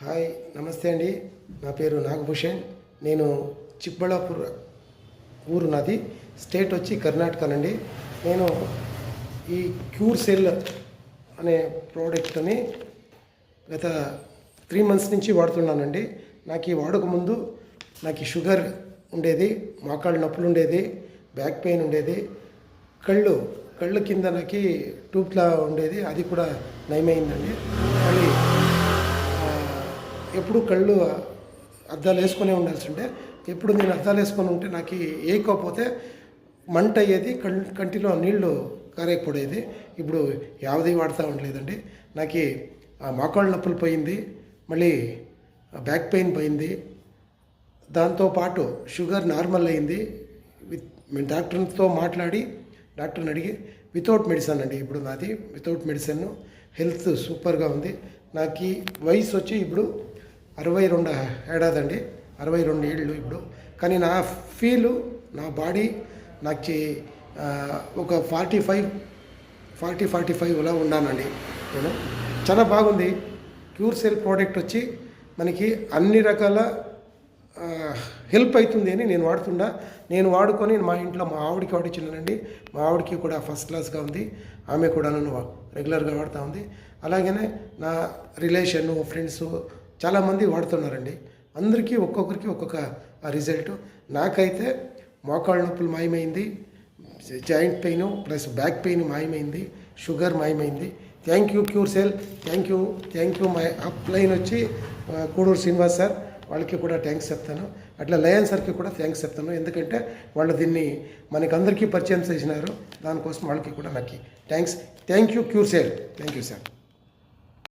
Hi నమస్తే అండి. నా పేరు నాగభూషణ్. నేను చిక్బళ్ళాపూర్ ఊరు నాది. స్టేట్ వచ్చి కర్ణాటకనండి. నేను ఈ క్యూర్ సెల్ అనే ప్రోడక్ట్ని గత 3 months నుంచి వాడుతున్నానండి. నాకు ఈ వాడక ముందు నాకు షుగర్ ఉండేది, మోకాళ్ళ నొప్పులు ఉండేది, బ్యాక్ పెయిన్ ఉండేది, కళ్ళు కింద నాకు టూప్లా ఉండేది, అది కూడా నయమైందండి. మళ్ళీ ఎప్పుడు కళ్ళు అద్దాలు వేసుకునే ఉండాల్సి ఉంటే ఎప్పుడు నేను అద్దాలు వేసుకొని ఉంటే నాకు ఏకపోతే మంట అయ్యేది, కంటిలో నీళ్లు కారేకపోయేది. ఇప్పుడు యావది వాడుతూ ఉండలేదండి. నాకు మోకాళ్ళ నొప్పులు పోయింది, మళ్ళీ బ్యాక్ పెయిన్ పోయింది, దాంతోపాటు షుగర్ నార్మల్ అయింది. డాక్టర్తో మాట్లాడి డాక్టర్ని అడిగి వితౌట్ మెడిసిన్ అండి ఇప్పుడు నాది వితౌట్ మెడిసిన్. హెల్త్ సూపర్గా ఉంది. నాకు వయసు వచ్చి ఇప్పుడు 62 ఏడాదండి, 62 ఏళ్ళు ఇప్పుడు. కానీ నా ఫీలు, నా బాడీ నాకు ఒక 45 అలా ఉన్నానండి నేను. చాలా బాగుంది. క్యూర్ సెల్ ప్రోడక్ట్ వచ్చి మనకి అన్ని రకాల హెల్ప్ అవుతుంది అని నేను వాడుకొని మా ఇంట్లో మా ఆవిడకి వాడించినానండి. మా ఆవిడకి కూడా ఫస్ట్ క్లాస్గా ఉంది. ఆమె కూడా నన్ను రెగ్యులర్గా వాడుతూ ఉంది. అలాగనే నా రిలేషన్ ఫ్రెండ్స్ చాలామంది వాడుతున్నారండి. అందరికీ ఒక్కొక్కరికి ఒక్కొక్క రిజల్ట్. నాకైతే మోకాళ్ళ నొప్పులు మాయమైంది, joint pain plus back pain మాయమైంది, షుగర్ మాయమైంది. Thank you cure cell. Thank you my upline వచ్చి కోడూరు శ్రీనివాస్ సార్, వాళ్ళకి కూడా థ్యాంక్స్ చెప్తాను. అట్లా లయన్ సార్కి కూడా థ్యాంక్స్ చెప్తాను. ఎందుకంటే వాళ్ళు దీన్ని మనకి అందరికీ పరిచయం చేసినారు. దానికోసం వాళ్ళకి కూడా నాకు thank you cure cell. Thank you sir.